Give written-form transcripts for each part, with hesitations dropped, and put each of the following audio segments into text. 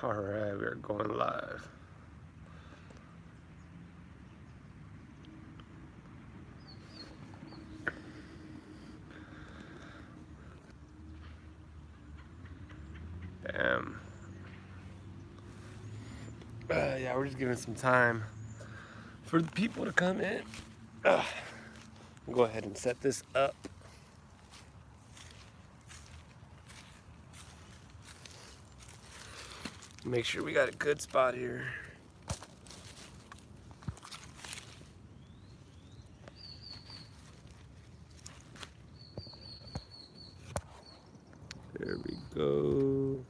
Alright, we're going live. Damn. Yeah, we're just giving some time for the people to come in. I'll go ahead and set this up. Make sure we got a good spot here. There we go.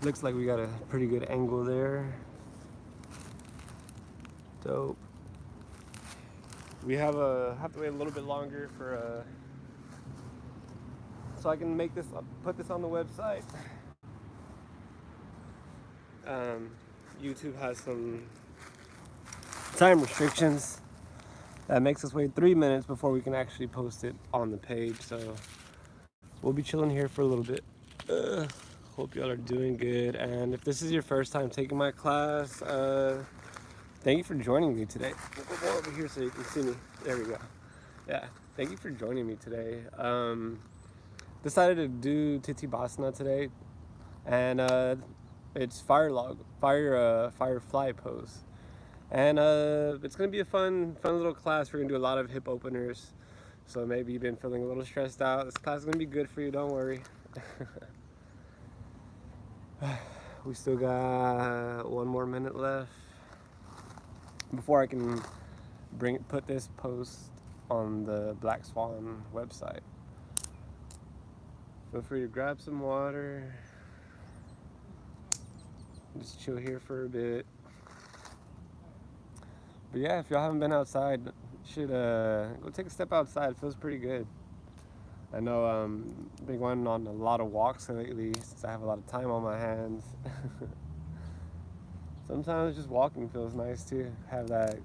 Looks like we got a pretty good angle there. Dope. We have to wait a little bit longer for so I can make this put this on the website. YouTube has some time restrictions that makes us wait 3 minutes before we can actually post it on the page. So we'll be chilling here for a little bit. Hope y'all are doing good, and if this is your first time taking my class, thank you for joining me today. We'll go over here so you can see me. There we go. Yeah, thank you for joining me today. Decided to do Tittbasana today, and it's firefly pose, and it's gonna be a fun little class. We're gonna do a lot of hip openers, so maybe you've been feeling a little stressed out. This class is gonna be good for you. Don't worry. We still got 1 more minute left before I can put this post on the Black Swan website. Feel free to grab some water. Just chill here for a bit. But yeah, if y'all haven't been outside, you should go take a step outside. It feels pretty good. I know I've been going on a lot of walks lately since I have a lot of time on my hands. Sometimes just walking feels nice too. Have that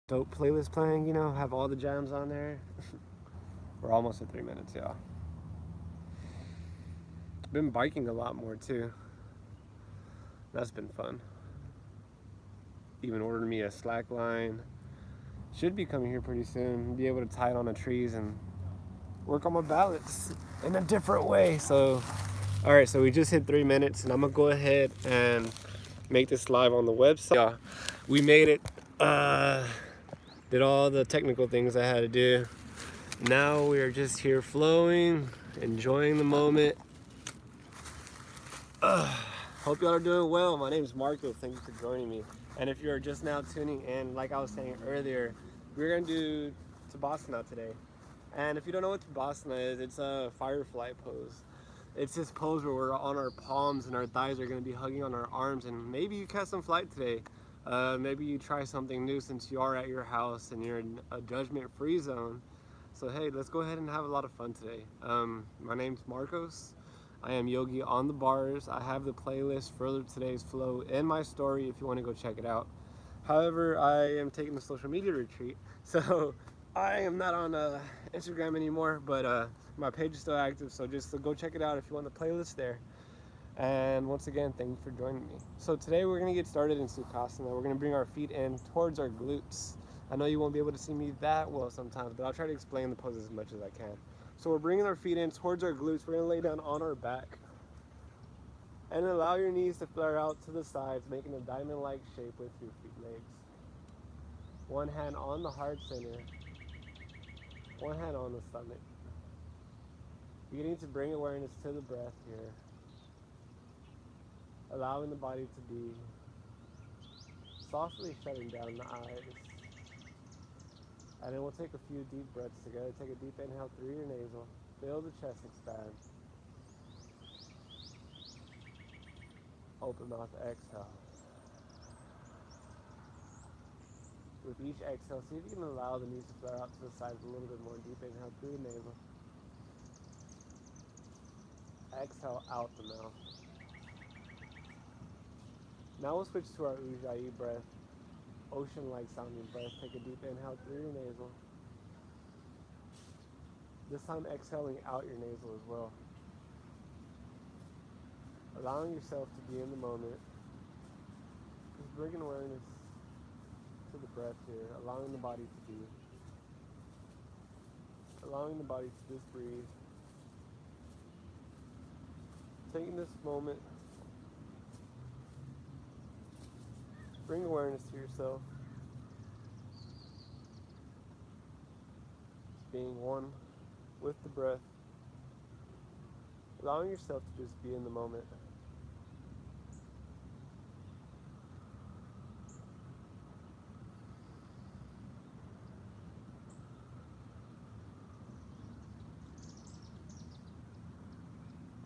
dope playlist playing, you know, have all the jams on there. We're almost at 3 minutes, y'all. Been biking a lot more too. That's been fun. Even ordered me a slack line. Should be coming here pretty soon. Be able to tie it on the trees and work on my balance in a different way. So, all right, so we just hit 3 minutes, and I'm gonna go ahead and make this live on the website. Yeah, we made it. Did all the technical things I had to do. Now we are just here flowing, enjoying the moment. Hope y'all are doing well. My name is Marco. Thank you for joining me. And if you're just now tuning in, like I was saying earlier, we're gonna do Tittbasana today. And if you don't know what Tittbasana is, it's a firefly pose. It's this pose where we're on our palms and our thighs are going to be hugging on our arms, and maybe you catch some flight today. Maybe you try something new since you are at your house and you're in a judgment-free zone. So hey, let's go ahead and have a lot of fun today. My name's Marcos. I am Yogi on the bars. I have the playlist for today's flow in my story if you want to go check it out. However, I am taking a social media retreat, so I am not on Instagram anymore, but my page is still active, so just go check it out if you want the playlist there. And once again, thank you for joining me. So today we're going to get started in Sukhasana. We're going to bring our feet in towards our glutes. I know you won't be able to see me that well sometimes, but I'll try to explain the pose as much as I can. So we're bringing our feet in towards our glutes. We're going to lay down on our back. And allow your knees to flare out to the sides, making a diamond-like shape with your legs. One hand on the heart center. One hand on the stomach. Beginning to bring awareness to the breath here. Allowing the body to be softly shutting down the eyes. And then we'll take a few deep breaths together. Take a deep inhale through your nasal. Feel the chest expand. Open mouth, exhale. With each exhale, see if you can allow the knees to flare out to the sides a little bit more. Deep inhale through the nasal. exhale out the mouth. Now we'll switch to our Ujjayi breath, ocean-like sounding breath. Take a deep inhale through your nasal. This time exhaling out your nasal as well. Allowing yourself to be in the moment. Just bringing awareness to the breath here, allowing the body to be. Allowing the body to just breathe. Taking this moment, bring awareness to yourself. Being one with the breath. Allowing yourself to just be in the moment.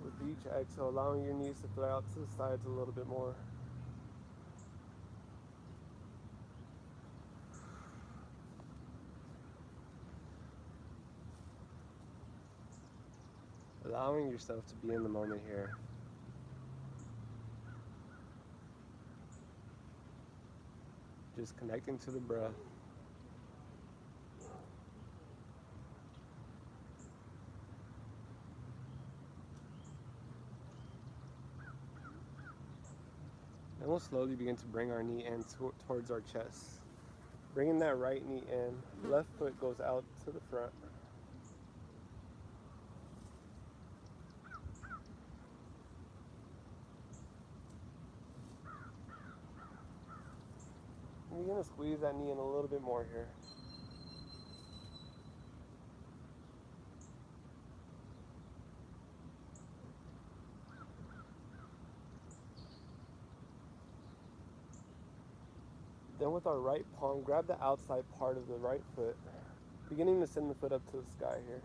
With each exhale, allowing your knees to fly out to the sides a little bit more. Allowing yourself to be in the moment here. Just connecting to the breath. And we'll slowly begin to bring our knee in towards our chest. Bringing that right knee in, left foot goes out to the front. And you're going to squeeze that knee in a little bit more here. Then with our right palm, grab the outside part of the right foot, beginning to send the foot up to the sky here.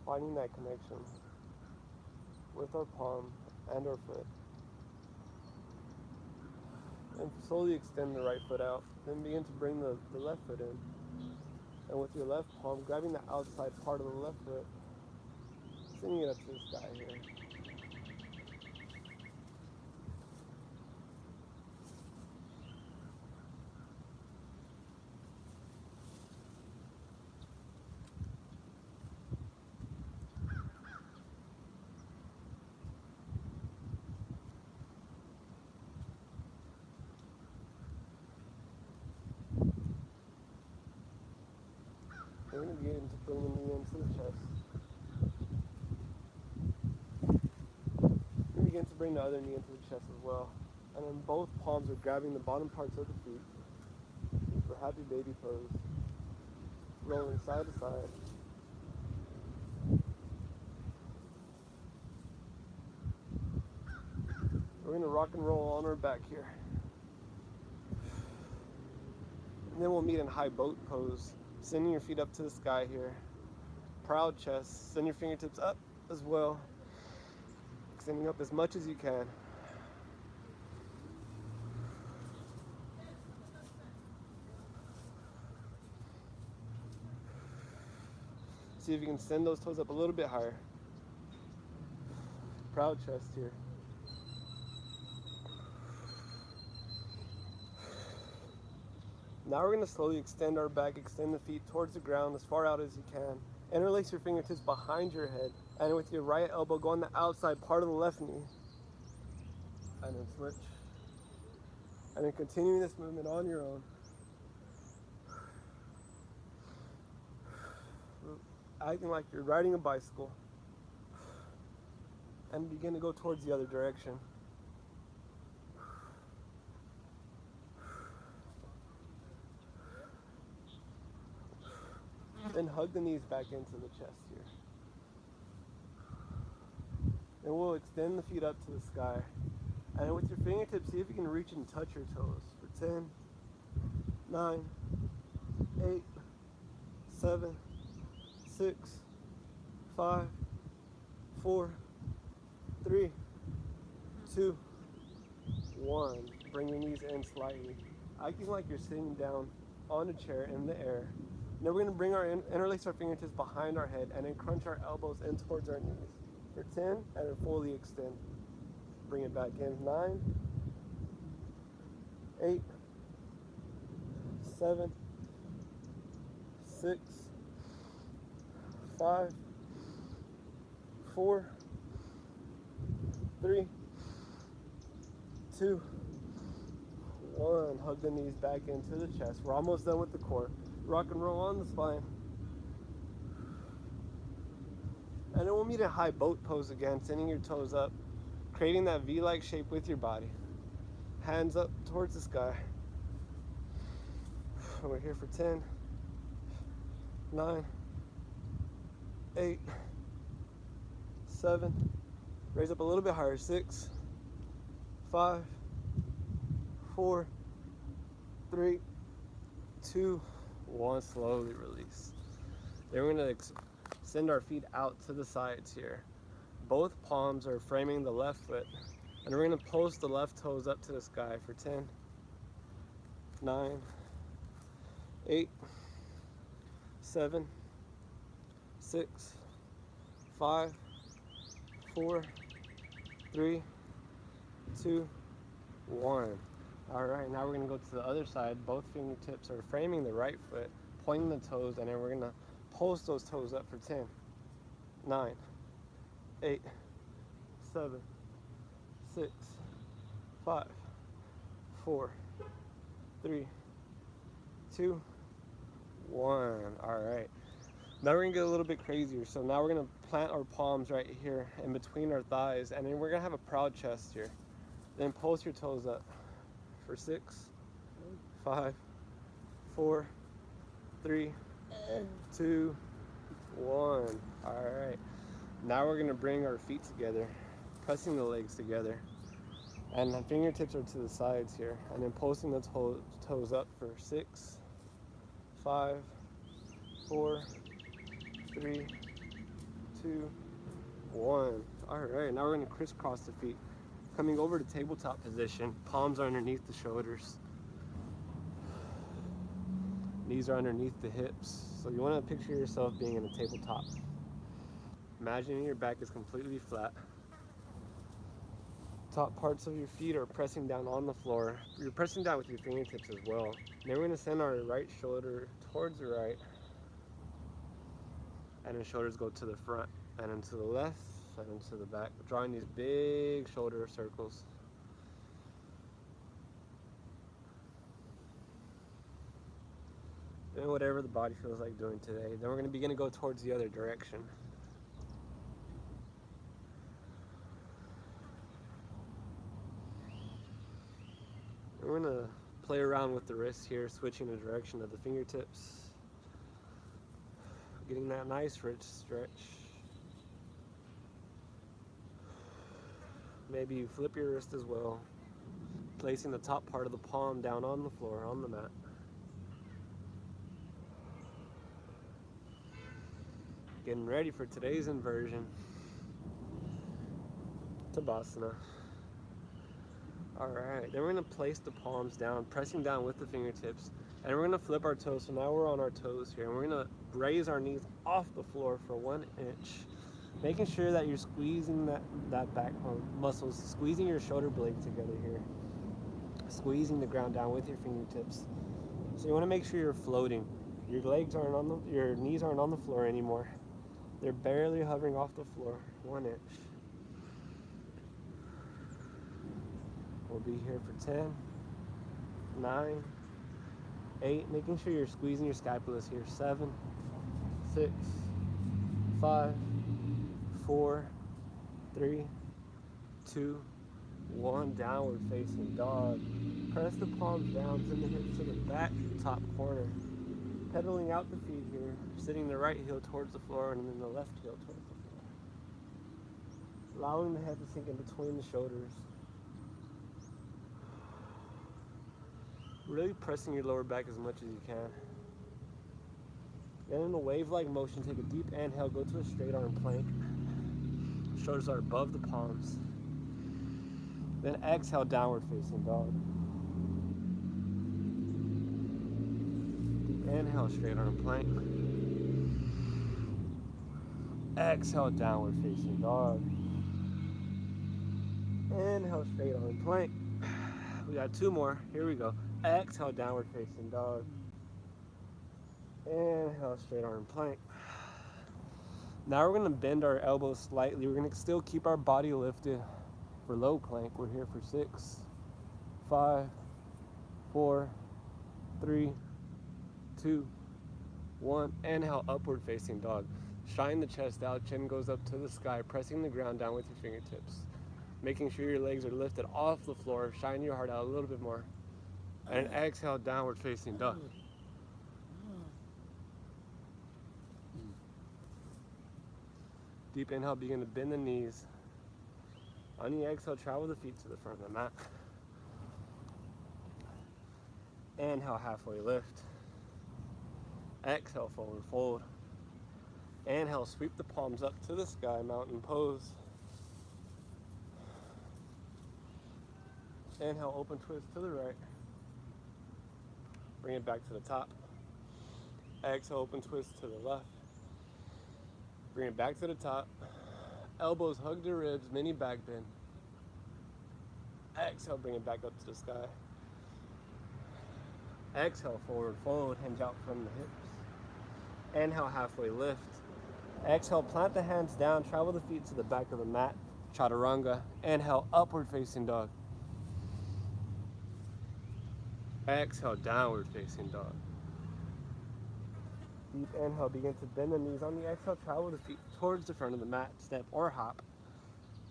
Finding that connection with our palm and our foot. And slowly extend the right foot out. Then begin to bring the left foot in. And with your left palm, grabbing the outside part of the left foot, sending it up to the sky here. We're going to begin to bring the knee into the chest. And begin to bring the other knee into the chest as well. And then both palms are grabbing the bottom parts of the feet for happy baby pose. Rolling side to side. We're going to rock and roll on our back here. And then we'll meet in high boat pose. Sending your feet up to the sky here. Proud chest. Send your fingertips up as well. Extending up as much as you can. See if you can send those toes up a little bit higher. Proud chest here. Now we're going to slowly extend our back, extend the feet towards the ground as far out as you can. Interlace your fingertips behind your head. And with your right elbow, go on the outside part of the left knee. And then switch. And then continuing this movement on your own. Acting like you're riding a bicycle. And begin to go towards the other direction. Then hug the knees back into the chest here. And we'll extend the feet up to the sky. And with your fingertips, see if you can reach and touch your toes for 10, 9, 8, 7, 6, 5, 4, 3, 2, 1. bring your knees in slightly, acting like you're sitting down on a chair in the air. Then we're going to bring interlace our fingertips behind our head and then crunch our elbows in towards our knees for 10 and then fully extend. Bring it back in. 9, 8, 7, 6, 5, 4, 3, 2, 1. Hug the knees back into the chest. We're almost done with the core. Rock and roll on the spine. And then we'll meet a high boat pose again, sending your toes up, creating that V-like shape with your body. Hands up towards the sky. We're here for 10, 9, 8, 7, raise up a little bit higher, 6, 5, 4, 3, 2, 1, slowly release. Then we're going to send our feet out to the sides here. Both palms are framing the left foot, and we're going to post the left toes up to the sky for 10, 9, 8, 7, 6, 5, 4, 3, 2, 1. All right, now we're going to go to the other side. Both fingertips are framing the right foot, pointing the toes, and then we're going to post those toes up for 10, 9, 8, 7, 6, 5, 4, 3, 2, 1. All right. Now we're going to get a little bit crazier. So now we're going to plant our palms right here in between our thighs, and then we're going to have a proud chest here. Then post your toes up for 6, 5, 4, 3, 2, 1. All right. Now we're going to bring our feet together, pressing the legs together. And the fingertips are to the sides here. And then posting the toes up for 6, 5, 4, 3, 2, 1. All right, now we're going to crisscross the feet. Coming over to tabletop position, palms are underneath the shoulders. Knees are underneath the hips. So you want to picture yourself being in a tabletop. Imagining your back is completely flat. Top parts of your feet are pressing down on the floor. You're pressing down with your fingertips as well. Then we're going to send our right shoulder towards the right. And then shoulders go to the front and then to the left and then to the back, drawing these big shoulder circles. And whatever the body feels like doing today. Then we're going to begin to go towards the other direction. And we're going to play around with the wrists here, switching the direction of the fingertips. Getting that nice rich stretch. Maybe you flip your wrist as well, placing the top part of the palm down on the floor, on the mat. Getting ready for today's inversion. Tittbasana. Alright, then we're going to place the palms down, pressing down with the fingertips. And we're going to flip our toes, so now we're on our toes here. And we're going to raise our knees off the floor for 1 inch. Making sure that you're squeezing that back muscles, squeezing your shoulder blades together here. Squeezing the ground down with your fingertips. So you want to make sure you're floating. Your legs aren't on your knees aren't on the floor anymore. They're barely hovering off the floor, 1 inch. We'll be here for 10, 9, 8, making sure you're squeezing your scapulas here. 7, 6, 5, 4, 3, 2, 1. Downward facing dog. Press the palms down, send the hips to the back top corner. Pedaling out the feet here, sitting the right heel towards the floor and then the left heel towards the floor. Allowing the head to sink in between the shoulders. Really pressing your lower back as much as you can. Then in a wave-like motion, take a deep inhale, go to a straight arm plank. Shoulders are above the palms. Then exhale, downward facing dog. Inhale, straight arm plank. Exhale, downward facing dog. Inhale, straight arm plank. We got 2 more. Here we go. Exhale, downward facing dog. Inhale, straight arm plank. Now we're going to bend our elbows slightly. We're going to still keep our body lifted for low plank. We're here for 6, 5, 4, 3, 2, 1. Inhale, upward facing dog. Shine the chest out, chin goes up to the sky, pressing the ground down with your fingertips. Making sure your legs are lifted off the floor. Shine your heart out a little bit more. And exhale, downward facing dog. Deep inhale, begin to bend the knees. On the exhale, travel the feet to the front of the mat. Inhale, halfway lift. Exhale, forward fold. Inhale, sweep the palms up to the sky, mountain pose. Inhale, open twist to the right. Bring it back to the top. Exhale, open twist to the left. Bring it back to the top. Elbows hug the ribs, mini back bend. Exhale, bring it back up to the sky. Exhale, forward fold, hinge out from the hips. Inhale, halfway lift. Exhale, plant the hands down, travel the feet to the back of the mat, chaturanga. Inhale, upward facing dog. Exhale, downward facing dog. Deep inhale, begin to bend the knees. On the exhale, travel the feet towards the front of the mat, step or hop.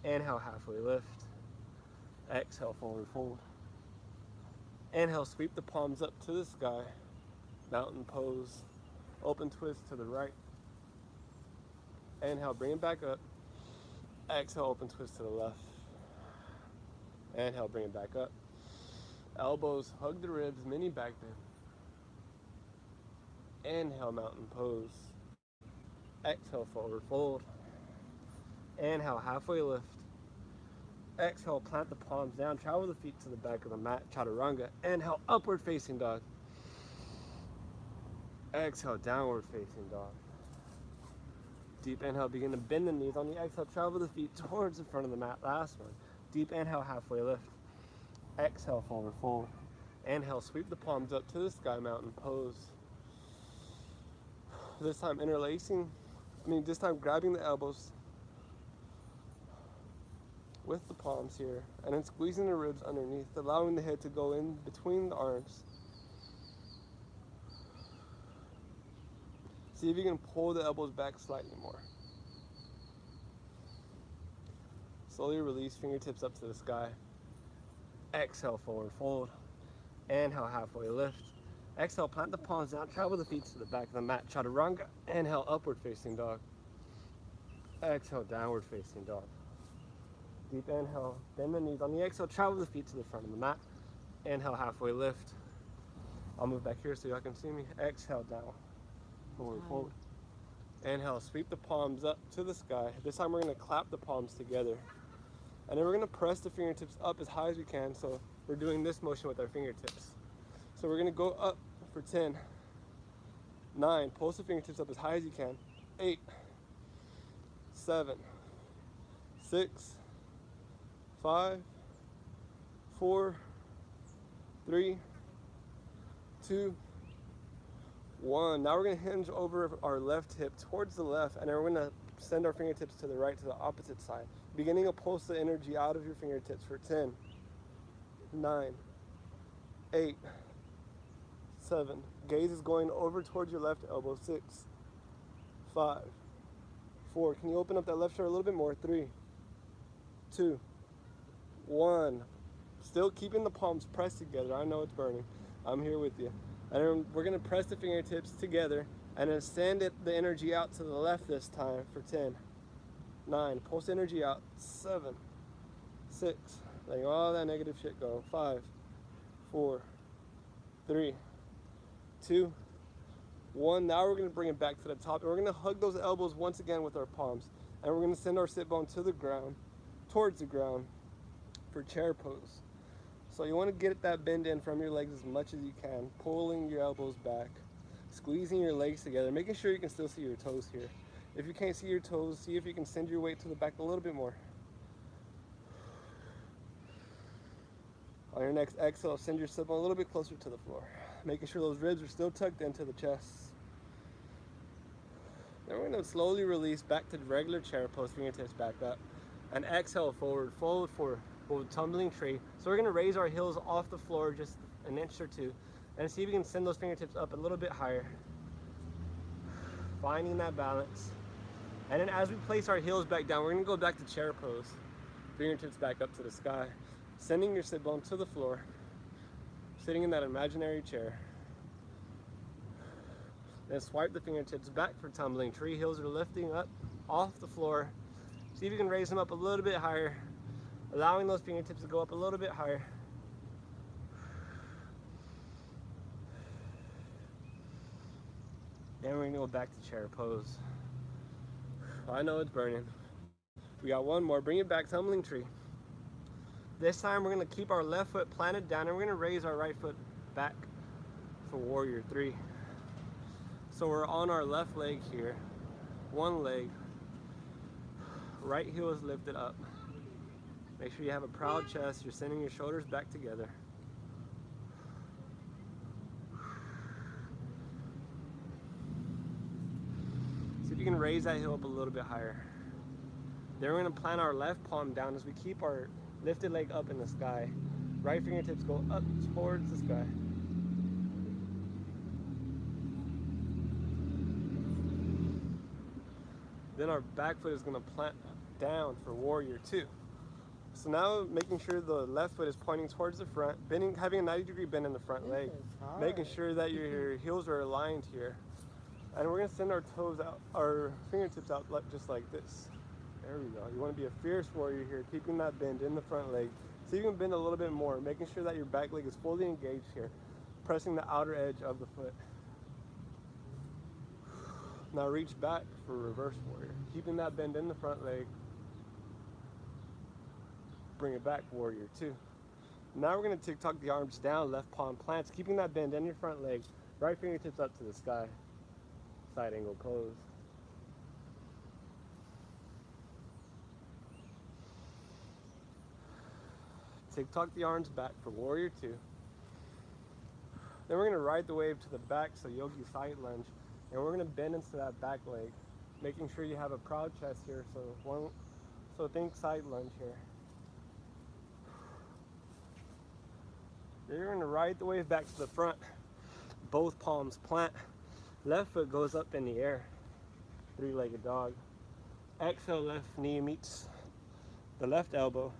Inhale, halfway lift. Exhale, forward fold. Inhale, sweep the palms up to the sky, mountain pose. Open twist to the right. Inhale, bring it back up. Exhale, open twist to the left. Inhale, bring it back up. Elbows hug the ribs, mini back bend. Inhale, mountain pose. Exhale, forward fold. Inhale, halfway lift. Exhale, plant the palms down, travel the feet to the back of the mat, chaturanga. Inhale, upward facing dog. Exhale, downward facing dog. Deep inhale, begin to bend the knees. On the exhale, travel the feet towards the front of the mat. Last one. Deep inhale, halfway lift. Exhale, forward fold. Inhale, sweep the palms up to the sky, mountain pose. This time this time grabbing the elbows with the palms here, and then squeezing the ribs underneath, allowing the head to go in between the arms. See if you can pull the elbows back slightly more. Slowly release, fingertips up to the sky. Exhale, forward fold. Inhale, halfway lift. Exhale, plant the palms down, travel the feet to the back of the mat, chaturanga. Inhale, upward facing dog. Exhale, downward facing dog. Deep inhale, bend the knees. On the exhale, travel the feet to the front of the mat. Inhale, halfway lift. I'll move back here so y'all can see me. Exhale, down. Forward fold. Inhale, sweep the palms up to the sky. This time we're going to clap the palms together. And then we're going to press the fingertips up as high as we can. So we're doing this motion with our fingertips. So we're going to go up for 10, 9. Pulse the fingertips up as high as you can. 8, 7, 6, 5, 4, 3, 2, 1. Now we're going to hinge over our left hip towards the left, and then we're going to send our fingertips to the right, to the opposite side. Beginning to pulse the energy out of your fingertips for 10, 9, 8, 7. Gaze is going over towards your left elbow. 6, 5, 4. Can you open up that left shoulder a little bit more? 3, 2, 1. Still keeping the palms pressed together. I know it's burning. I'm here with you. And then we're going to press the fingertips together and then send the energy out to the left this time for 10, 9. Pulse energy out. 7, 6. Letting all that negative shit go. 5, 4, 3, 2, 1. Now we're going to bring it back to the top. And we're going to hug those elbows once again with our palms. And we're going to send our sit bone to the ground, towards the ground for chair pose. So you want to get that bend in from your legs as much as you can, pulling your elbows back. Squeezing your legs together, making sure you can still see your toes here. If you can't see your toes, see if you can send your weight to the back a little bit more. On your next exhale, send your sit bone a little bit closer to the floor, making sure those ribs are still tucked into the chest. Then we're going to slowly release back to the regular chair pose, fingertips back up, and exhale forward, fold forward, tumbling tree. So we're going to raise our heels off the floor just an inch or two, and see if we can send those fingertips up a little bit higher, finding that balance. And then as we place our heels back down, we're going to go back to chair pose, fingertips back up to the sky, sending your sit bone to the floor, sitting in that imaginary chair. Then swipe the fingertips back for tumbling tree. Heels are lifting up off the floor. See if you can raise them up a little bit higher, allowing those fingertips to go up a little bit higher. Then we're going to go back to chair pose. I know it's burning. We got one more. Bring it back, tumbling tree. This time we're going to keep our left foot planted down, and we're going to raise our right foot back for warrior 3. So we're on our left leg here, one leg, right heel is lifted up. Make sure you have a proud chest, you're sending your shoulders back together. See if you can raise that heel up a little bit higher. Then we're going to plant our left palm down as we keep our lifted leg up in the sky. Right fingertips go up towards the sky. Then our back foot is going to plant down for warrior 2. So now making sure the left foot is pointing towards the front, bending, having a 90-degree bend in the front leg, making sure that your heels are aligned here. And we're going to send our toes out, our fingertips out just like this. There we go. You want to be a fierce warrior here, keeping that bend in the front leg. So you can bend a little bit more, making sure that your back leg is fully engaged here, pressing the outer edge of the foot. Now reach back for reverse warrior, keeping that bend in the front leg. Bring it back, warrior 2. Now we're going to tuck the arms down, left palm plants, keeping that bend in your front leg, right fingertips up to the sky. Side angle pose. Tuck the arms back for warrior 2. Then we're going to ride the wave to the back, so yogi side lunge, and we're going to bend into that back leg, making sure you have a proud chest here. So think side lunge here. Then you're going to ride the wave back to the front. Both palms plant. Left foot goes up in the air. Three-legged dog. Exhale, left knee meets the left elbow.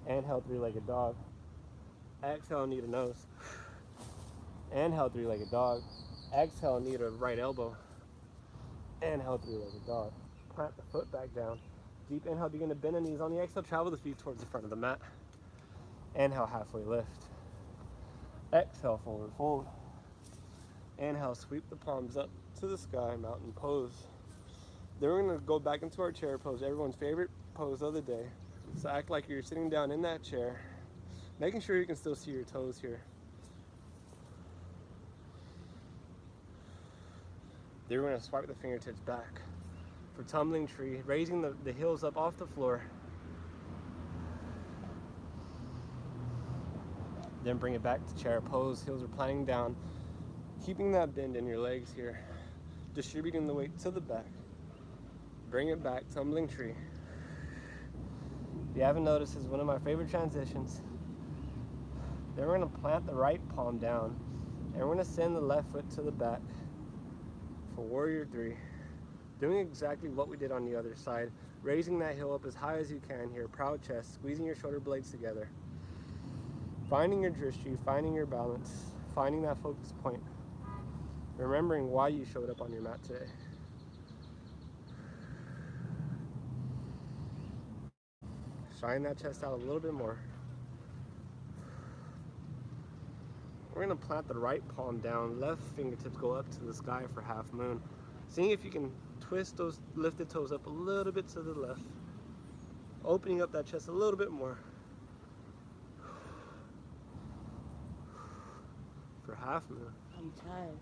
Inhale, three-legged dog. Exhale, knee to nose. Inhale, three-legged dog. Exhale, knee to right elbow. Inhale, three-legged dog. Plant the foot back down. Deep inhale, begin to bend the knees. On the exhale, travel the feet towards the front of the mat. Inhale, halfway lift. Exhale, forward fold. Inhale, sweep the palms up to the sky, mountain pose. Then we're going to go back into our chair pose, everyone's favorite pose of the day. So act like you're sitting down in that chair, making sure you can still see your toes here. Then we're going to swipe the fingertips back for tumbling tree, raising the heels up off the floor. Then bring it back to chair pose, heels are planting down, keeping that bend in your legs here, distributing the weight to the back. Bring it back, tumbling tree. If you haven't noticed, this is one of my favorite transitions. Then we're going to plant the right palm down, and we're going to send the left foot to the back for warrior 3. Doing exactly what we did on the other side, raising that heel up as high as you can here, proud chest, squeezing your shoulder blades together. Finding your drishti, finding your balance, finding that focus point. Remembering why you showed up on your mat today. Shine that chest out a little bit more. We're going to plant the right palm down, left fingertips go up to the sky for half moon. Seeing if you can twist those lifted toes up a little bit to the left. Opening up that chest a little bit more. For half moon. I'm tired.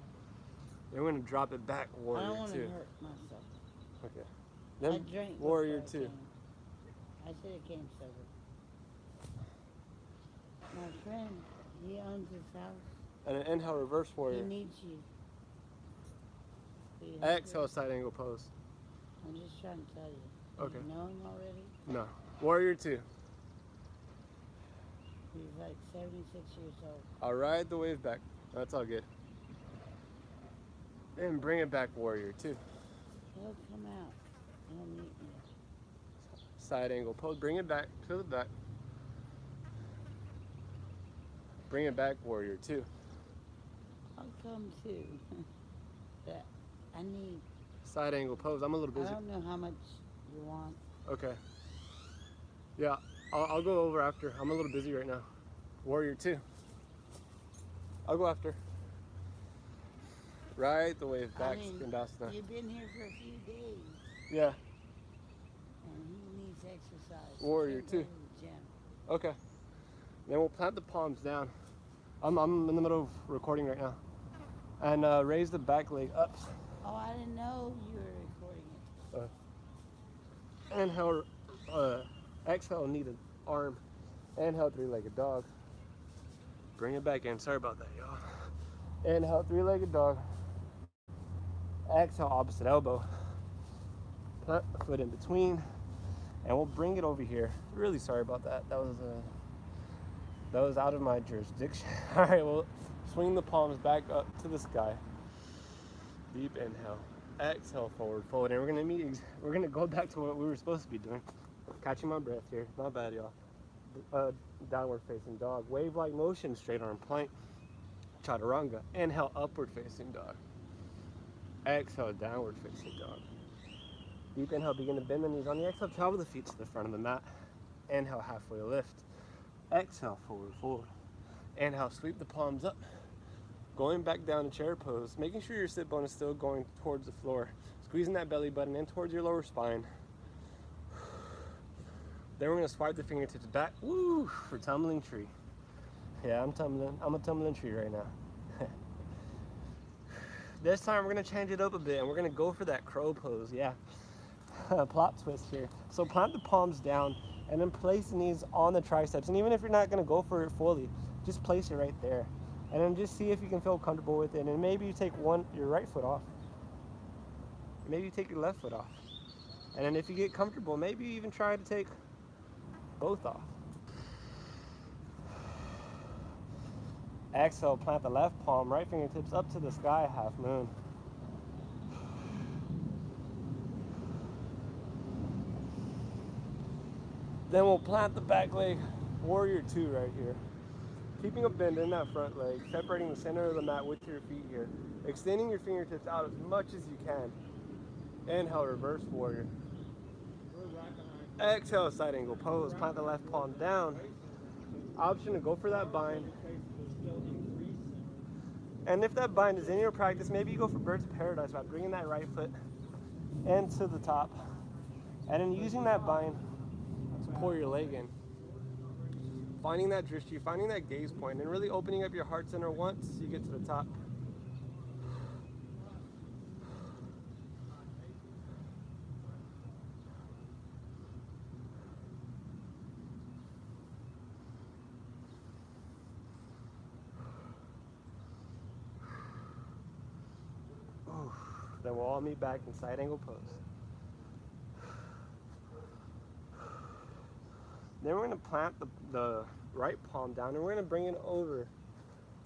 Then we're going to drop it back, I Warrior don't want to 2. hurt myself. Okay. I Then drank Warrior before 2. I came. I should have came sober. My friend, he owns his house. And an inhale, reverse He Warrior. needs you. Will you help Exhale, him? side angle pose. I'm just trying to tell you. Okay. You know him already? No. Warrior 2. He's like 76 years old. I'll ride the wave back. That's all good. And bring it back, Warrior 2. He'll come out. He'll meet me. Side angle pose. Bring it back to the back. Bring it back, Warrior 2. I'll come too. But I need. Side angle pose. I'm a little I busy. don't know how much you want. Okay. Yeah, I'll go over after. I'm a little busy right now. Warrior 2. I'll go after. Right the wave back, Tittbasana. You've been here for a few days. Yeah. And he needs exercise. Warrior Can't go 2. to the gym. Okay. Then we'll plant the palms down. I'm in the middle of recording right now. And raise the back leg up. Oh, I didn't know you were recording it. Inhale, exhale, need an arm. Inhale, three-legged dog. Bring it back in. Sorry about that, y'all. Inhale, three-legged dog. Exhale, opposite elbow. Plant the foot in between. And we'll bring it over here. Really sorry about that. That was out of my jurisdiction. All right, well, swing the palms back up to the sky. Deep inhale. Exhale, forward fold. And we're gonna go back to what we were supposed to be doing. Catching my breath here. Not bad, y'all. Downward facing dog. Wave-like motion, straight arm plank. Chaturanga. Inhale, upward facing dog. Exhale, downward facing dog. Deep inhale, begin to bend the knees. On the exhale, travel the feet to the front of the mat. Inhale, halfway lift. Exhale, forward fold. Inhale, sweep the palms up. Going back down to chair pose. Making sure your sit bone is still going towards the floor. Squeezing that belly button in towards your lower spine. Then we're going to swipe the fingertips back. Woo! For tumbling tree. Yeah, I'm tumbling. I'm a tumbling tree right now. This time we're going to change it up a bit and we're going to go for that crow pose. Yeah. Plot twist here. So plant the palms down and then place the knees on the triceps. And even if you're not going to go for it fully, just place it right there. And then just see if you can feel comfortable with it. And maybe you take your right foot off. Maybe you take your left foot off. And then if you get comfortable, maybe you even try to take both off. Exhale, plant the left palm, right fingertips up to the sky, half moon. Then we'll plant the back leg, Warrior 2 right here. Keeping a bend in that front leg, separating the center of the mat with your feet here. Extending your fingertips out as much as you can. Inhale, reverse warrior. Exhale, side angle pose. Plant the left palm down. Option to go for that bind. And if that bind is in your practice, maybe you go for Birds of Paradise by bringing that right foot into the top. And then using that bind to pull your leg in. Finding that drishti, finding that gaze point, and really opening up your heart center once you get to the top. Then we'll all meet back in side angle pose. Then we're going to plant the right palm down and we're going to bring it over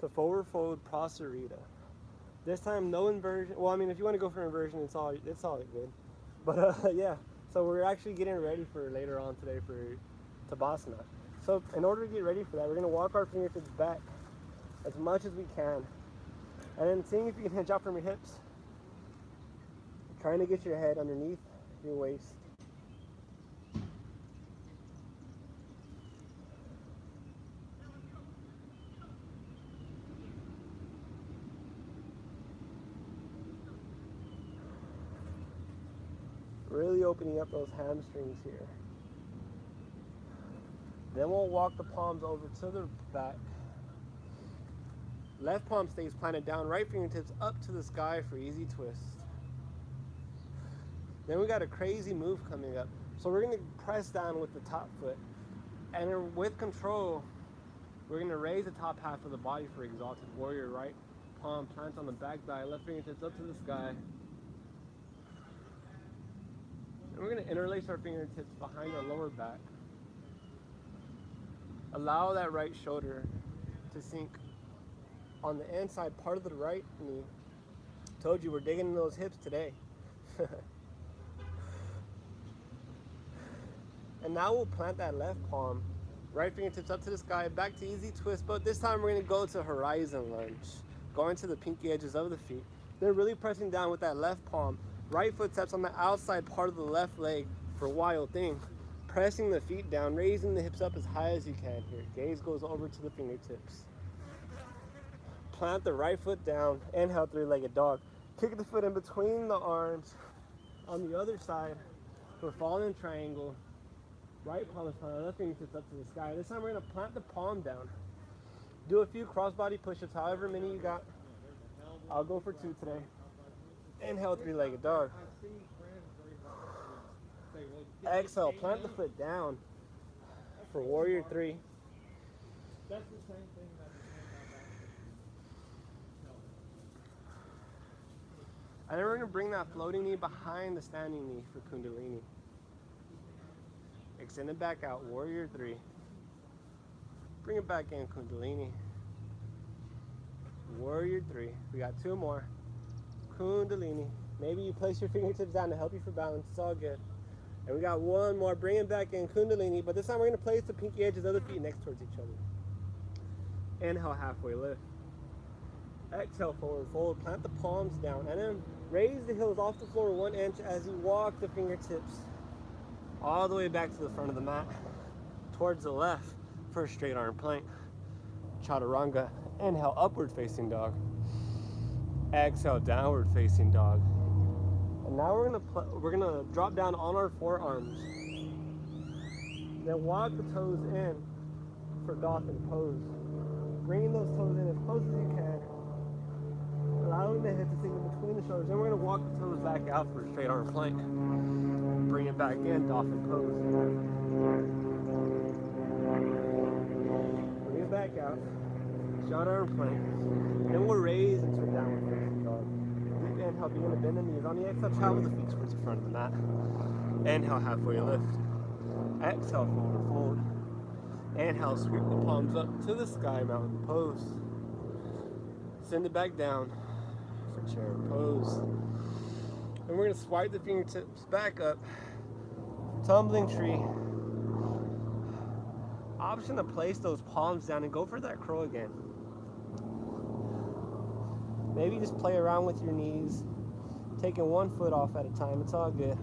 to forward fold prasarita. This time no inversion. Well, I mean, if you want to go for inversion, it's all good. But yeah, so we're actually getting ready for later on today for Tittbasana. So in order to get ready for that, we're going to walk our fingertips back as much as we can. And then seeing if you can hinge out from your hips. Trying to get your head underneath your waist. Really opening up those hamstrings here. Then we'll walk the palms over to the back. Left palm stays planted down, right fingertips up to the sky for easy twist. Then we got a crazy move coming up. So we're gonna press down with the top foot. And then with control, we're gonna raise the top half of the body for Exalted Warrior. Right palm plants on the back thigh, left fingertips up to the sky. And we're gonna interlace our fingertips behind our lower back. Allow that right shoulder to sink on the inside part of the right knee. Told you we're digging in those hips today. And now we'll plant that left palm, right fingertips up to the sky, back to easy twist, but this time we're gonna go to horizon lunge, going to the pinky edges of the feet. They're really pressing down with that left palm. Right foot steps on the outside part of the left leg for wild thing. Pressing the feet down, raising the hips up as high as you can here. Gaze goes over to the fingertips. Plant the right foot down, inhale, three-legged dog. Kick the foot in between the arms. On the other side, for falling triangle. Right palm is planted, left fingertips up to the sky. This time we're gonna plant the palm down. Do a few cross-body push-ups, however many you got. I'll go for 2 today. Inhale, three-legged dog. Exhale, plant the foot down for warrior 3. That's the same thing that And then we're gonna bring that floating knee behind the standing knee for Kundalini. Extend it back out, warrior 3. Bring it back in, Kundalini. Warrior 3. We got 2 more. Kundalini. Maybe you place your fingertips down to help you for balance. It's all good. And we got 1 more. Bring it back in, Kundalini. But this time we're going to place the pinky edges of the feet next towards each other. Inhale, halfway lift. Exhale, forward fold. Plant the palms down. And then raise the heels off the floor 1 inch as you walk the fingertips all the way back to the front of the mat. Towards the left for a straight arm plank. Chaturanga. Inhale, upward facing dog. Exhale, downward facing dog. And now we're gonna drop down on our forearms. Then walk the toes in for dolphin pose. Bringing those toes in as close as you can. Allowing the head to sink in between the shoulders. Then we're gonna walk the toes back out for a straight arm plank. Bring it back in, dolphin pose. Bring it back out. Short arm plank. Then we'll raise into a downward facing dog. Deep inhale, begin to bend the knees. On the exhale, travel the feet towards the front of the mat. Inhale, halfway lift. Exhale, forward fold. Inhale, sweep the palms up to the sky, mountain pose. Send it back down for chair pose. And we're going to swipe the fingertips back up. Tumbling tree. Option to place those palms down and go for that crow again. Maybe just play around with your knees, taking 1 foot off at a time. It's all good.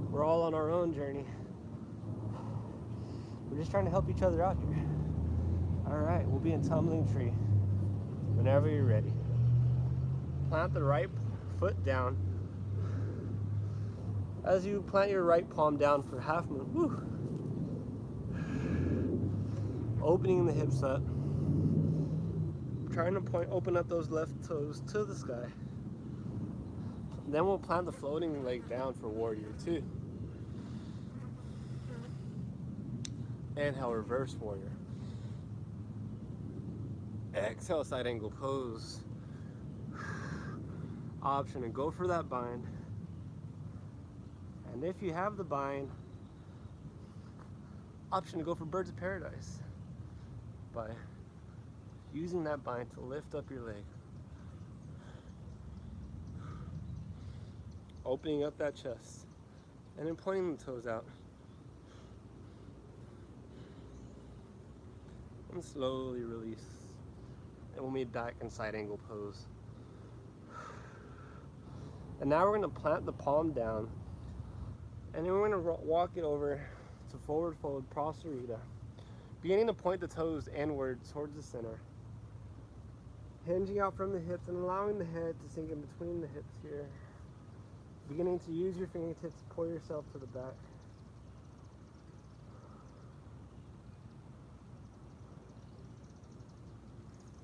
We're all on our own journey. We're just trying to help each other out here. All right, we'll be in tumbling tree whenever you're ready. Plant the right foot down. As you plant your right palm down for half moon. Woo. Opening the hips up. Trying to open up those left toes to the sky. Then we'll plant the floating leg down for warrior 2. Inhale, reverse warrior. Exhale, side angle pose. Option to go for that bind. And if you have the bind, option to go for birds of paradise by using that bind to lift up your leg. Opening up that chest. And then pointing the toes out. And slowly release. And we'll meet back in side angle pose. And now we're going to plant the palm down. And then we're going to walk it over to forward fold Prasarita. Beginning to point the toes inward towards the center. Hinging out from the hips and allowing the head to sink in between the hips here. Beginning to use your fingertips to pull yourself to the back.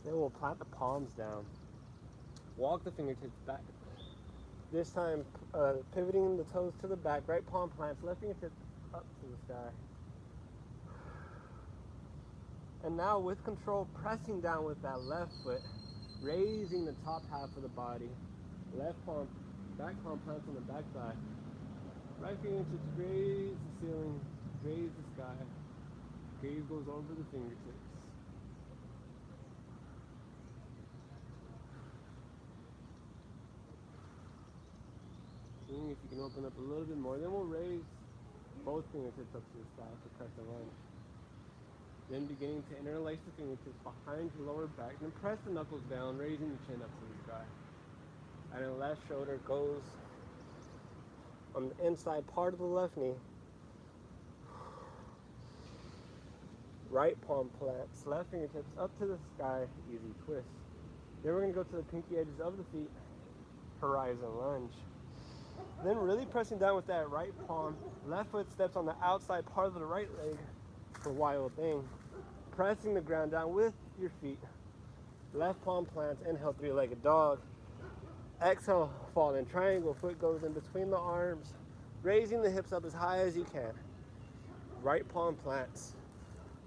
Then we'll plant the palms down. Walk the fingertips back. This time, pivoting the toes to the back, right palm plants, left fingertips up to the sky. And now with control, pressing down with that left foot, raising the top half of the body. Left palm, back palm plants on the back thigh. Right fingertips graze the ceiling, graze the sky. Gaze goes over the fingertips. Seeing if you can open up a little bit more. Then we'll raise both fingertips up to the sky to press the lunge. Then beginning to interlace the fingertips behind your lower back. Then press the knuckles down, raising the chin up to the sky. And then left shoulder goes on the inside part of the left knee. Right palm plants, left fingertips up to the sky, easy twist. Then we're going to go to the pinky edges of the feet, horizon lunge. Then really pressing down with that right palm, left foot steps on the outside part of the right leg for wild thing. Pressing the ground down with your feet. Left palm plants, inhale, three-legged dog. Exhale, fall in triangle, foot goes in between the arms, raising the hips up as high as you can. Right palm plants.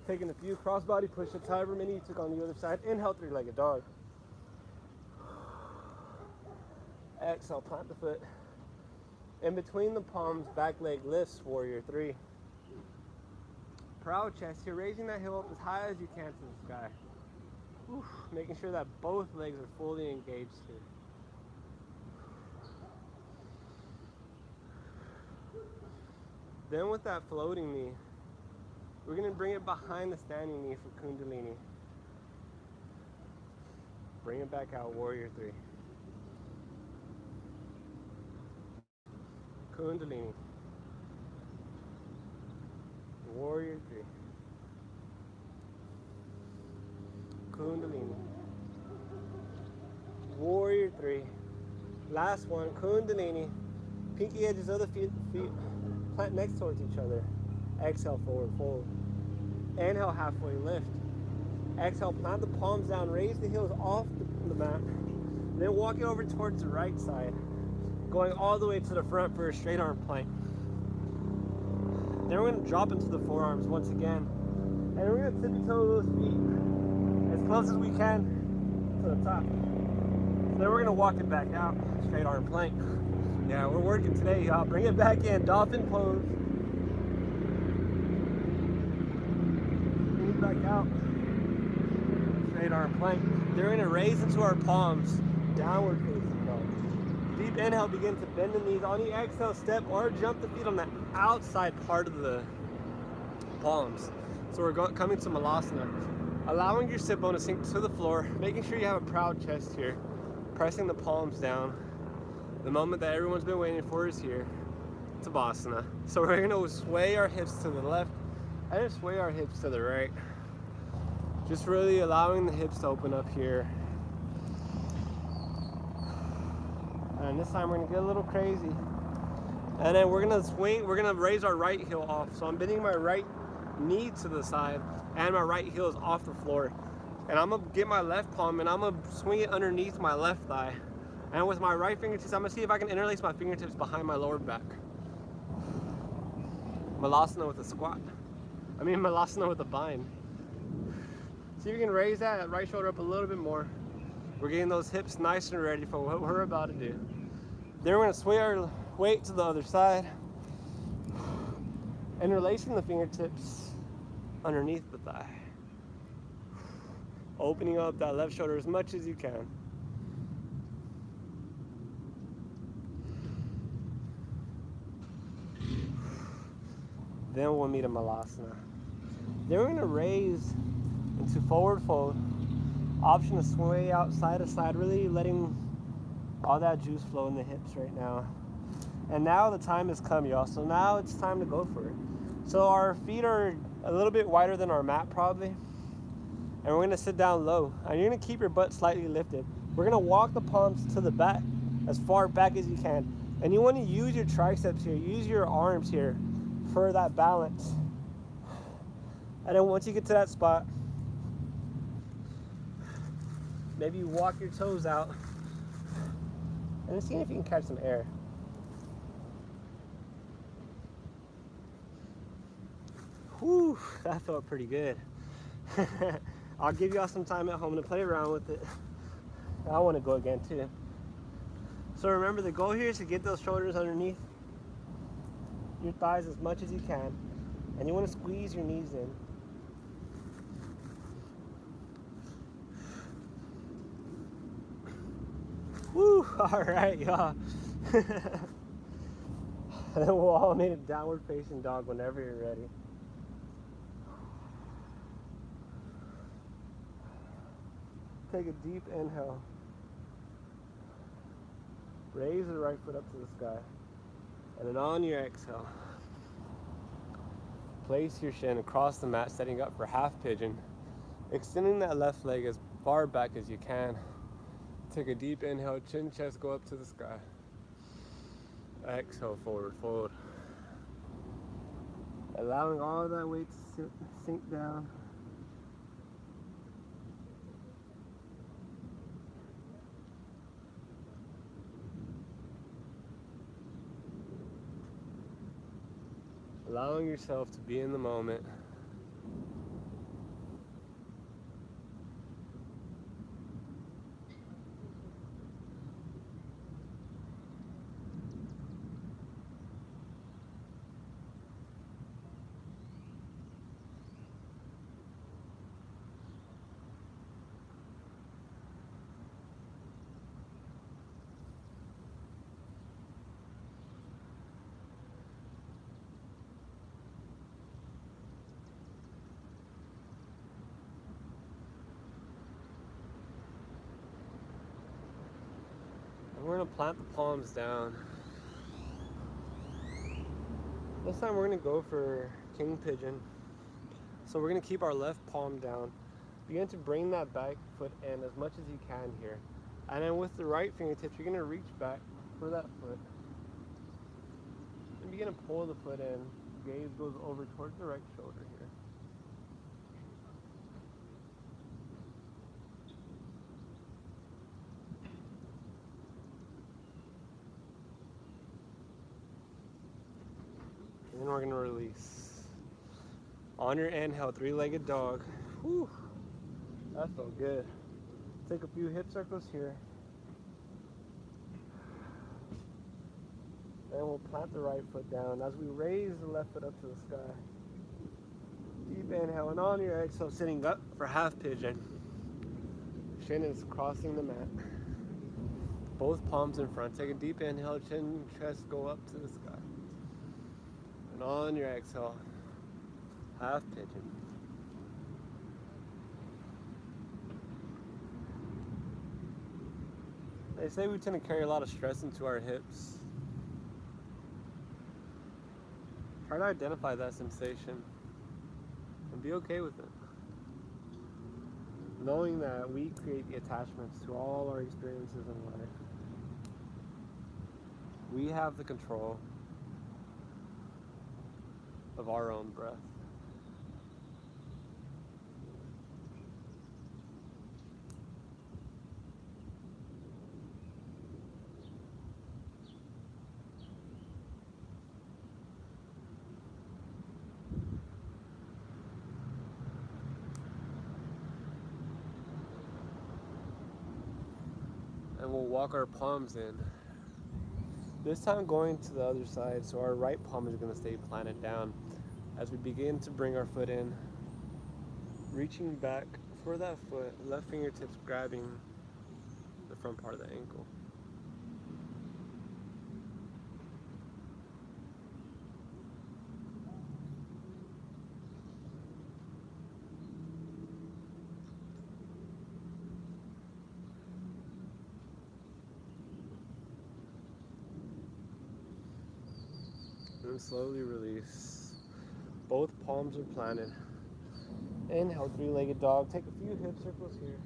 Taking a few crossbody push-ups, however many you took on the other side. Inhale, three-legged dog. Exhale, plant the foot. In between the palms, back leg lifts, warrior three. Proud chest here, raising that heel up as high as you can to the sky. Whew, making sure that both legs are fully engaged here. Then with that floating knee, we're going to bring it behind the standing knee for Kundalini. Bring it back out, warrior three. Kundalini. Warrior three. Kundalini. Warrior three. Last one, Kundalini. Pinky edges of the feet plant next towards each other. Exhale, forward fold. Inhale, halfway lift. Exhale, plant the palms down, raise the heels off the mat. Then walk it over towards the right side, going all the way to the front for a straight arm plank. Then we're going to drop into the forearms once again. And we're going to tippy toe those feet as close as we can to the top. Then we're going to walk it back out, straight arm plank. Yeah, we're working today, y'all. Bring it back in, dolphin pose. Bring it back out, straight arm plank. Then we're going to raise into our palms, downward facing dog. Deep inhale, begin to bend the knees. On the exhale, step or jump the feet on the outside part of the palms. So we're coming to Malasana. Allowing your sit bone to sink to the floor, making sure you have a proud chest here. Pressing the palms down. The moment that everyone's been waiting for is here. Tittbasana. So we're gonna sway our hips to the left and sway our hips to the right. Just really allowing the hips to open up here. And this time we're gonna get a little crazy. And then we're gonna swing, we're gonna raise our right heel off. So I'm bending my right knee to the side and my right heel is off the floor. And I'm gonna get my left palm and I'm gonna swing it underneath my left thigh. And with my right fingertips, I'm gonna see if I can interlace my fingertips behind my lower back. Malasana with a squat. Malasana with a bind. See if you can raise that right shoulder up a little bit more. We're getting those hips nice and ready for what we're about to do. Then we're gonna sway our weight to the other side. Interlacing the fingertips underneath the thigh. Opening up that left shoulder as much as you can. Then we'll meet a Malasana. Then we're gonna raise into forward fold. Option to sway out side to side, really letting all that juice flow in the hips right now. And now the time has come, y'all. So now it's time to go for it. So our feet are a little bit wider than our mat probably. And we're gonna sit down low. And you're gonna keep your butt slightly lifted. We're gonna walk the palms to the back, as far back as you can. And you wanna use your triceps here, use your arms here for that balance. And then once you get to that spot, Maybe you walk your toes out and see if you can catch some air. Whew, that felt pretty good. I'll give y'all some time at home to play around with it. I want to go again too. So remember, the goal here is to get those shoulders underneath your thighs as much as you can, and you want to squeeze your knees in. Woo! All right, y'all. And then we'll all make a downward facing dog whenever you're ready. Take a deep inhale. Raise the right foot up to the sky. And then on your exhale, place your shin across the mat, setting up for half pigeon. Extending that left leg as far back as you can. Take a deep inhale, chin, chest, go up to the sky. Exhale, forward fold. Allowing all that weight to sink down. Allowing yourself to be in the moment. We're going to plant the palms down. This time we're going to go for King Pigeon. So we're going to keep our left palm down. Begin to bring that back foot in as much as you can here. And then with the right fingertips, you're going to reach back for that foot. And begin to pull the foot in. Gaze goes over towards the right shoulder here. And then we're going to release. On your inhale, three-legged dog. Whew, that felt good. Take a few hip circles here. And we'll plant the right foot down as we raise the left foot up to the sky. Deep inhale, and on your exhale, sitting up for half pigeon. Shin is crossing the mat. Both palms in front. Take a deep inhale, chin, chest go up to the sky. And on your exhale, half pigeon. They say we tend to carry a lot of stress into our hips. Try to identify that sensation and be okay with it. Knowing that we create the attachments to all our experiences in life. We have the control of our own breath. And we'll walk our palms in. This time going to the other side, so our right palm is going to stay planted down. As we begin to bring our foot in, reaching back for that foot, left fingertips grabbing the front part of the ankle. And slowly release. Both palms are planted. Inhale, three-legged dog. Take a few hip circles here.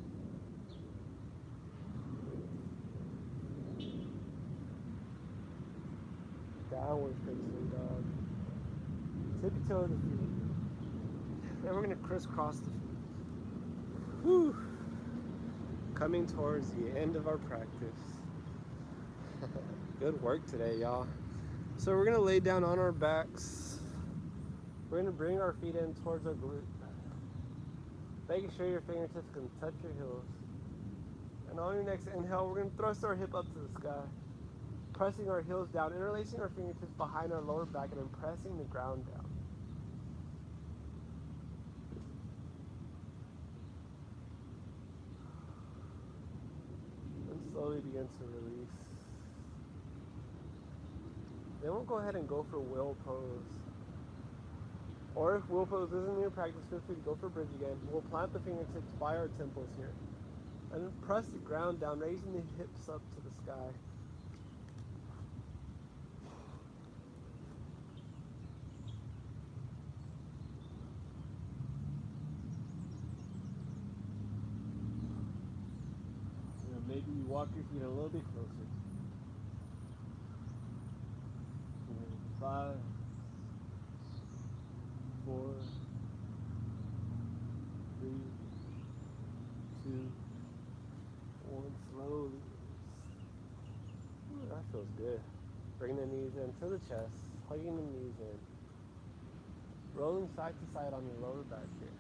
Downward facing dog. Tippy toe the feet. Then we're going to crisscross the feet. Whew. coming towards the end of our practice. Good work today, y'all. So we're gonna lay down on our backs. We're gonna bring our feet in towards our glute, making sure your fingertips can touch your heels. And on your next inhale, we're gonna thrust our hip up to the sky, pressing our heels down, interlacing our fingertips behind our lower back, and then pressing the ground down. And slowly begin to release. Then we'll go ahead and go for wheel pose. Or if wheel pose isn't in your practice, feel free to go for bridge again. We'll plant the fingertips by our temples here. And then press the ground down, raising the hips up to the sky. And maybe you walk your feet a little bit closer. 5, 4, 3, 2, 1. Slowly. Ooh, that feels good. Bring the knees into the chest, hugging the knees in. Rolling side to side on your lower back here.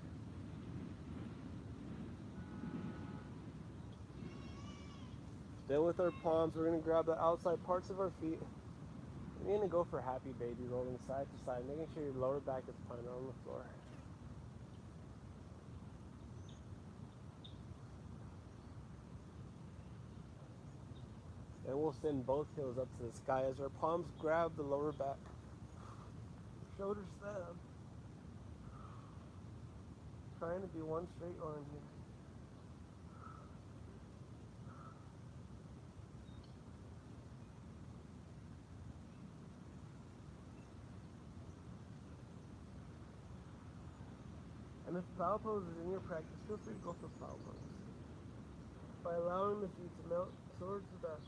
Then with our palms, we're going to grab the outside parts of our feet. We're going to go for happy baby, rolling side to side, making sure your lower back is planted on the floor. And we'll send both heels up to the sky as our palms grab the lower back. Shoulders stab. Trying to be one straight line here. And if Fetal Pose is in your practice, feel free to go for Fetal Pose by allowing the feet to melt towards the back.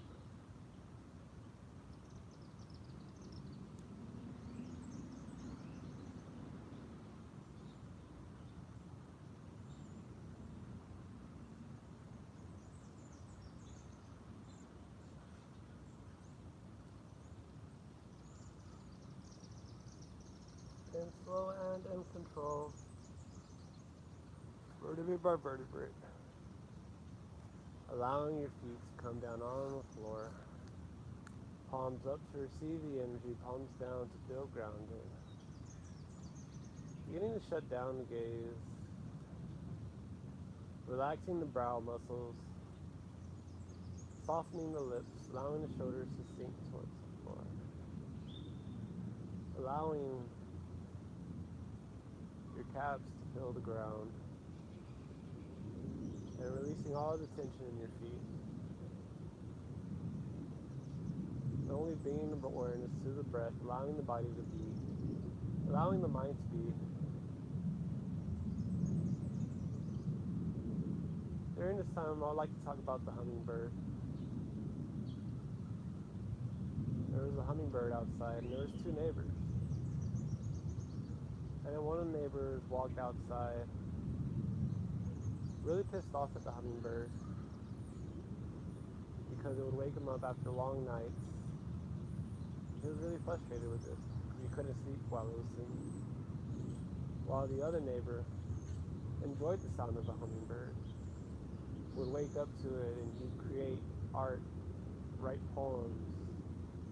And slow and in control. Vertebrae by vertebrae. Allowing your feet to come down on the floor. Palms up to receive the energy, palms down to feel grounded. Beginning to shut down the gaze. Relaxing the brow muscles. Softening the lips, allowing the shoulders to sink towards the floor. Allowing your calves to feel the ground. And releasing all the tension in your feet. And only bringing the awareness to the breath, allowing the body to be, allowing the mind to be. During this time, I'd like to talk about the hummingbird. There was a hummingbird outside, and there was 2 neighbors. And then one of the neighbors walked outside, really pissed off at the hummingbird because it would wake him up after long nights. He was really frustrated with this because he couldn't sleep while it was singing. While the other neighbor enjoyed the sound of the hummingbird, would wake up to it and he'd create art, write poems,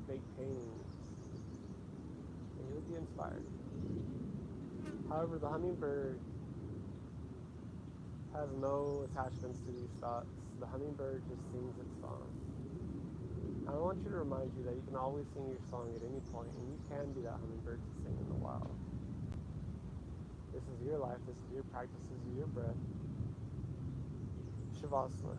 make paintings, and he would be inspired. However, the hummingbird has no attachments to these thoughts. The hummingbird just sings its song. I want you to remind you that you can always sing your song at any point, and you can be that hummingbird to sing in the wild. This is your life, this is your practice, this is your breath. Shavasana.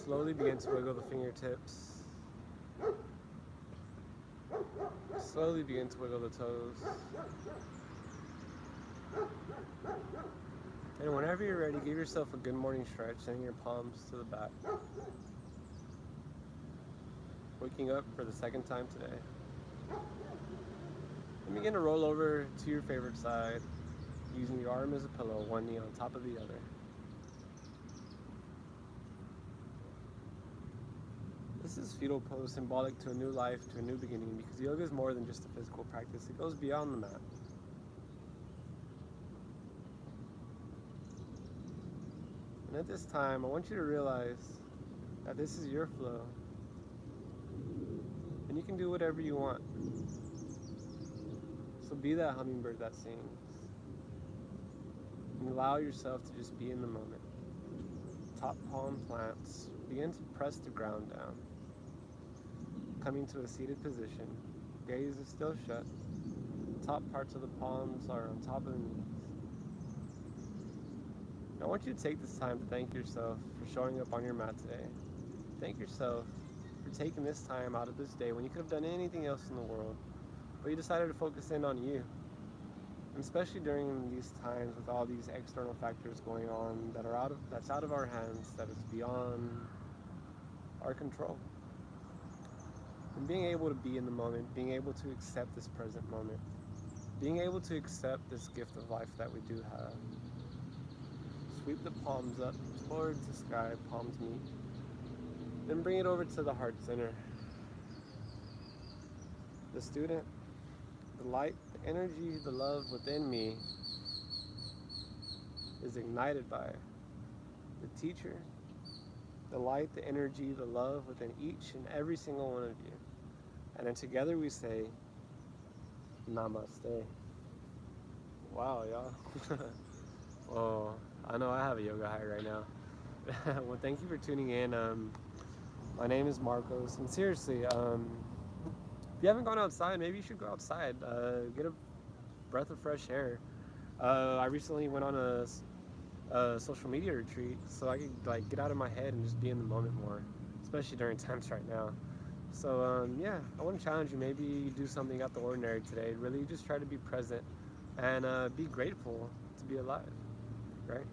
Slowly begin to wiggle the fingertips. Slowly begin to wiggle the toes. And whenever you're ready, give yourself a good morning stretch, sending your palms to the back. Waking up for the second time today. And begin to roll over to your favorite side, using your arm as a pillow, one knee on top of the other. This is Fetal Pose, symbolic to a new life, to a new beginning, because yoga is more than just a physical practice. It goes beyond the mat. And at this time, I want you to realize that this is your flow. And you can do whatever you want. So be that hummingbird that sings. And allow yourself to just be in the moment. Top palm plants. Begin to press the ground down. Coming to a seated position. Gaze is still shut. Top parts of the palms are on top of the knees. I want you to take this time to thank yourself for showing up on your mat today. Thank yourself for taking this time out of this day when you could have done anything else in the world, but you decided to focus in on you. And especially during these times with all these external factors going on that's out of our hands, that is beyond our control. And being able to be in the moment, being able to accept this present moment, being able to accept this gift of life that we do have. Sweep the palms up towards the sky, palms meet. Then bring it over to the heart center. The student, the light, the energy, the love within me is ignited by the teacher, the light, the energy, the love within each and every single one of you. And then together we say, Namaste. Wow, y'all. Oh, I know I have a yoga high right now. Well, thank you for tuning in. My name is Marcos, and seriously, if you haven't gone outside, maybe you should go outside. Get a breath of fresh air. I recently went on a social media retreat, so I could get out of my head and just be in the moment more, especially during times right now. So yeah, I want to challenge you. Maybe you do something out the ordinary today. Really, just try to be present and be grateful to be alive. Right?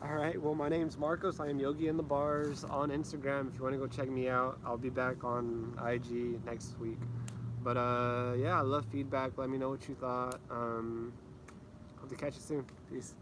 All right. Well, my name's Marcos. I am Yogi in the Bars on Instagram. If you want to go check me out, I'll be back on IG next week. But yeah, I love feedback. Let me know what you thought. Hope to catch you soon. Peace.